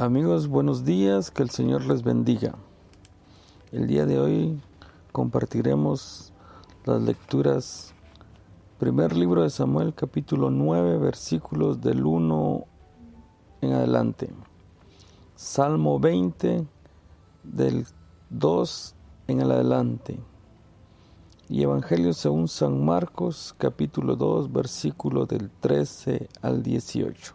Amigos, buenos días, que el Señor les bendiga. El día de hoy compartiremos las lecturas. Primer libro de Samuel, capítulo 9, versículos del 1 en adelante. Salmo 20, del 2 en adelante. Y Evangelio según San Marcos, capítulo 2, versículo del 13 al 18.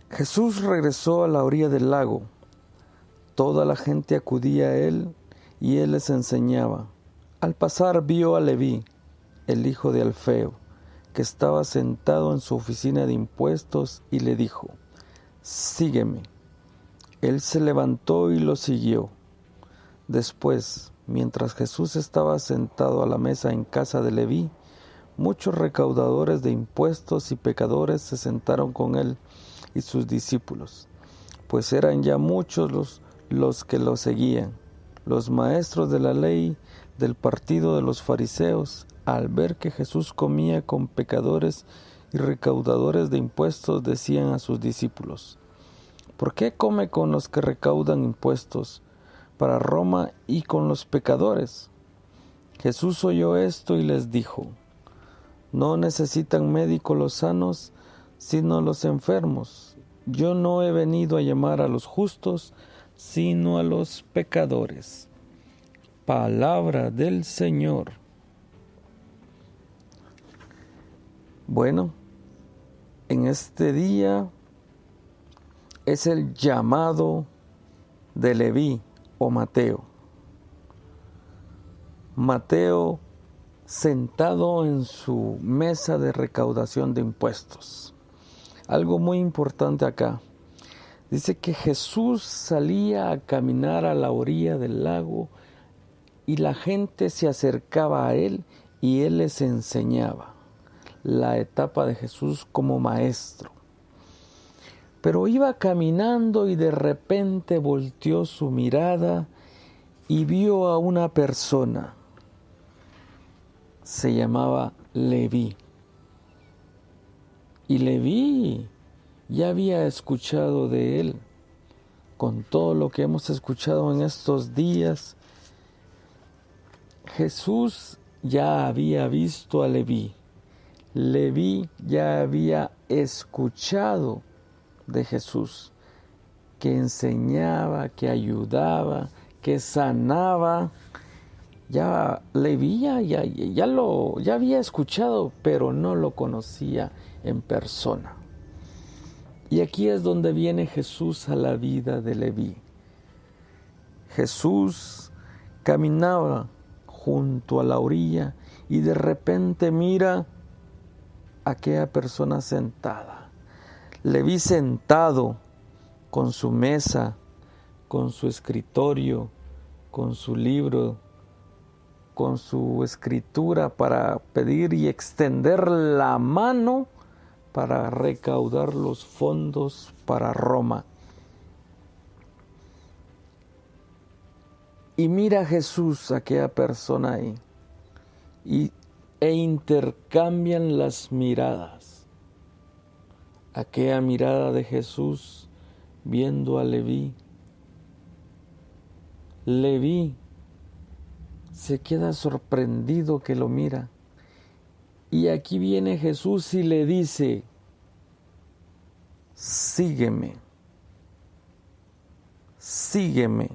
Jesús regresó a la orilla del lago. Toda la gente acudía a él y él les enseñaba. Al pasar vio a Leví, el hijo de Alfeo, que estaba sentado en su oficina de impuestos y le dijo: «Sígueme». Él se levantó y lo siguió. Después, mientras Jesús estaba sentado a la mesa en casa de Leví, muchos recaudadores de impuestos y pecadores se sentaron con él y sus discípulos, pues eran ya muchos los que lo seguían. Los maestros de la ley del partido de los fariseos, al ver que Jesús comía con pecadores y recaudadores de impuestos, decían a sus discípulos: «¿Por qué come con los que recaudan impuestos para Roma y con los pecadores?». Jesús oyó esto y les dijo: «No necesitan médico los sanos, sino los enfermos. Yo no he venido a llamar a los justos, sino a los pecadores». Palabra del Señor. Bueno, en este día es el llamado de Leví o Mateo. Mateo sentado en su mesa de recaudación de impuestos. Algo muy importante acá. Dice que Jesús salía a caminar a la orilla del lago y la gente se acercaba a él y él les enseñaba. La etapa de Jesús como maestro. Pero iba caminando y de repente volteó su mirada y vio a una persona. Se llamaba Leví. Y Leví ya había escuchado de él. Con todo lo que hemos escuchado en estos días, Jesús ya había visto a Leví. Leví ya había escuchado de Jesús, que enseñaba, que ayudaba, que sanaba. Ya Leví ya había escuchado, pero no lo conocía en persona. Y aquí es donde viene Jesús a la vida de Leví. Jesús caminaba junto a la orilla y de repente mira a aquella persona sentada. Leví sentado con su mesa, con su escritorio, con su libro, con su escritura para pedir y extender la mano para recaudar los fondos para Roma. Y mira a Jesús, aquella persona ahí, e intercambian las miradas. Aquella mirada de Jesús viendo a Leví. Leví se queda sorprendido que lo mira. Y aquí viene Jesús y le dice: «Sígueme, sígueme».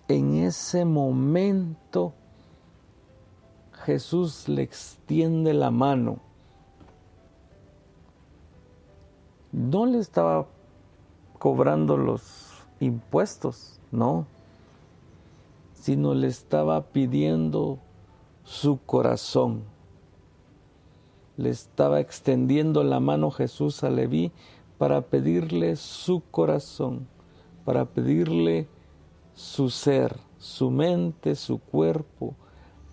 En ese momento Jesús le extiende la mano. No le estaba cobrando los impuestos, no, sino le estaba pidiendo su corazón. Le estaba extendiendo la mano Jesús a Leví para pedirle su corazón, para pedirle su ser, su mente, su cuerpo,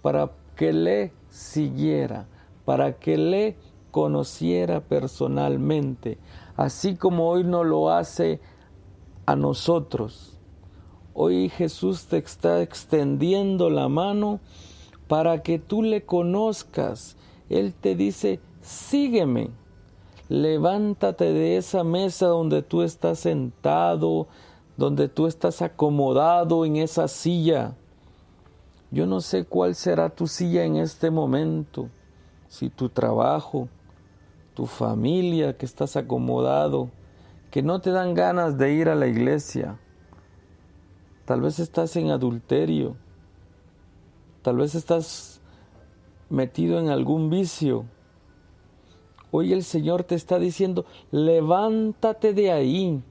para que le siguiera, para que le conociera personalmente, así como hoy nos lo hace a nosotros. Hoy Jesús te está extendiendo la mano para que tú le conozcas. Él te dice: sígueme. Levántate de esa mesa donde tú estás sentado, donde tú estás acomodado en esa silla. Yo no sé cuál será tu silla en este momento, si tu trabajo, tu familia, que estás acomodado, que no te dan ganas de ir a la iglesia. Tal vez estás en adulterio, tal vez estás metido en algún vicio. Hoy el Señor te está diciendo, levántate de ahí,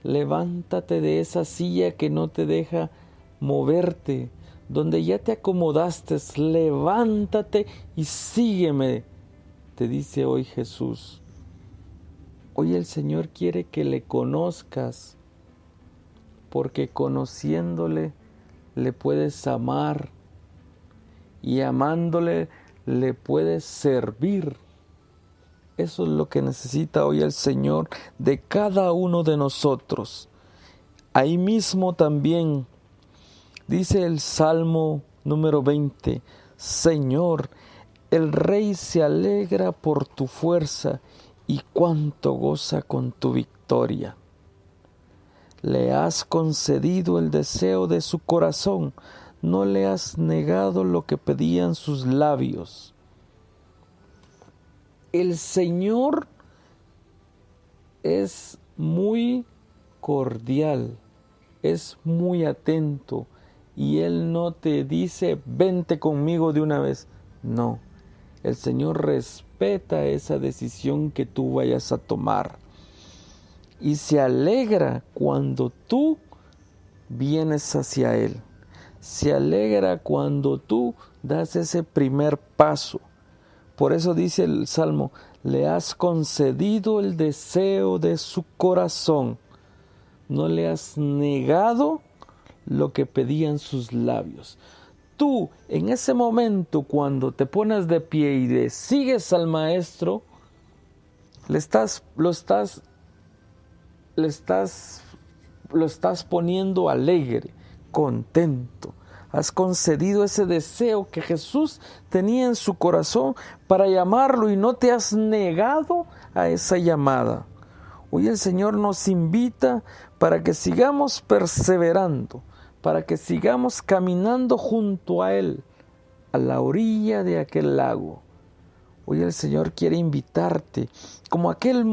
levántate de esa silla que no te deja moverte, donde ya te acomodaste, levántate y sígueme, te dice hoy Jesús. Hoy el Señor quiere que le conozcas, porque conociéndole le puedes amar y amándole le puedes servir. Eso es lo que necesita hoy el Señor de cada uno de nosotros. Ahí mismo también dice el Salmo número 20, Señor, el Rey se alegra por tu fuerza y cuánto goza con tu victoria. Le has concedido el deseo de su corazón, no le has negado lo que pedían sus labios. El Señor es muy cordial, es muy atento y Él no te dice, vente conmigo de una vez. No, el Señor respeta esa decisión que tú vayas a tomar y se alegra cuando tú vienes hacia Él. Se alegra cuando tú das ese primer paso. Por eso dice el Salmo, le has concedido el deseo de su corazón. No le has negado lo que pedían sus labios. Tú, en ese momento, cuando te pones de pie y le sigues al Maestro, lo estás poniendo alegre, contento. Has concedido ese deseo que Jesús tenía en su corazón para llamarlo y no te has negado a esa llamada. Hoy el Señor nos invita para que sigamos perseverando, para que sigamos caminando junto a Él, a la orilla de aquel lago. Hoy el Señor quiere invitarte, como aquel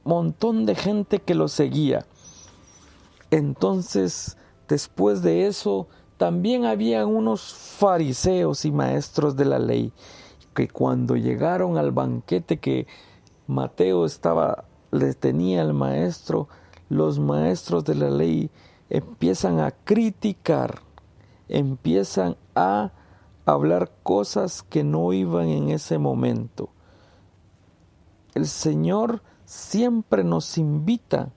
montón de gente que lo seguía. Entonces, después de eso, también había unos fariseos y maestros de la ley, que cuando llegaron al banquete que Mateo le tenía al maestro, los maestros de la ley empiezan a criticar, empiezan a hablar cosas que no iban en ese momento. El Señor siempre nos invita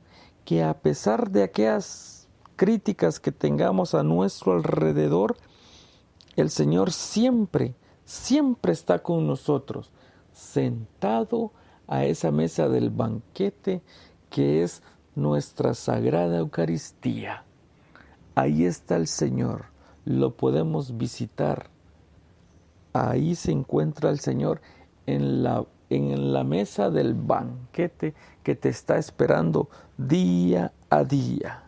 que a pesar de aquellas críticas que tengamos a nuestro alrededor, el Señor siempre está con nosotros, sentado a esa mesa del banquete que es nuestra Sagrada Eucaristía. Ahí está el Señor, lo podemos visitar. Ahí se encuentra el Señor en la mesa del banquete que te está esperando día a día.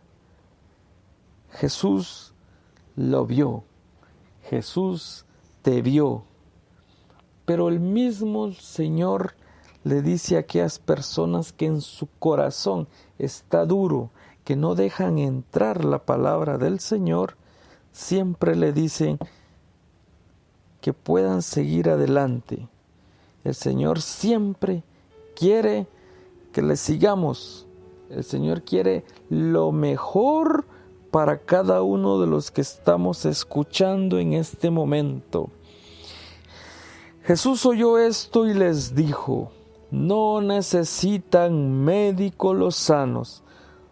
Jesús lo vio, Jesús te vio, pero el mismo Señor le dice a aquellas personas que en su corazón está duro, que no dejan entrar la palabra del Señor, siempre le dicen que puedan seguir adelante. El Señor siempre quiere que le sigamos. El Señor quiere lo mejor para cada uno de los que estamos escuchando en este momento. Jesús oyó esto y les dijo, no necesitan médico los sanos,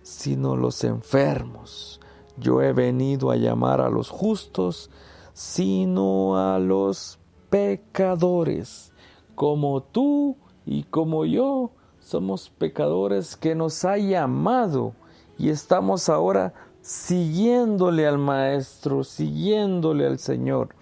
sino los enfermos. Yo he venido a llamar a los justos, sino a los pecadores. Como tú y como yo somos pecadores que nos ha llamado y estamos ahora siguiéndole al Maestro, siguiéndole al Señor.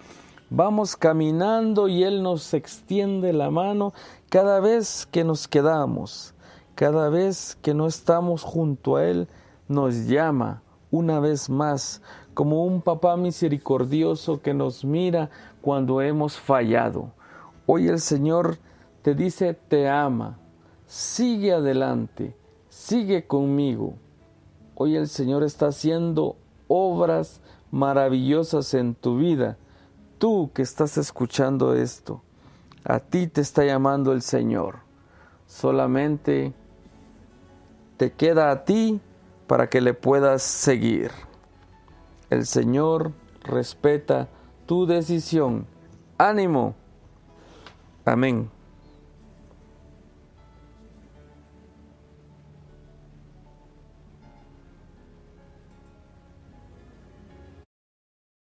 Vamos caminando y Él nos extiende la mano cada vez que nos quedamos, cada vez que no estamos junto a Él, nos llama una vez más, como un papá misericordioso que nos mira cuando hemos fallado. Hoy el Señor te dice, te ama, sigue adelante, sigue conmigo. Hoy el Señor está haciendo obras maravillosas en tu vida. Tú que estás escuchando esto, a ti te está llamando el Señor. Solamente te queda a ti para que le puedas seguir. El Señor respeta tu decisión. ¡Ánimo! Amén.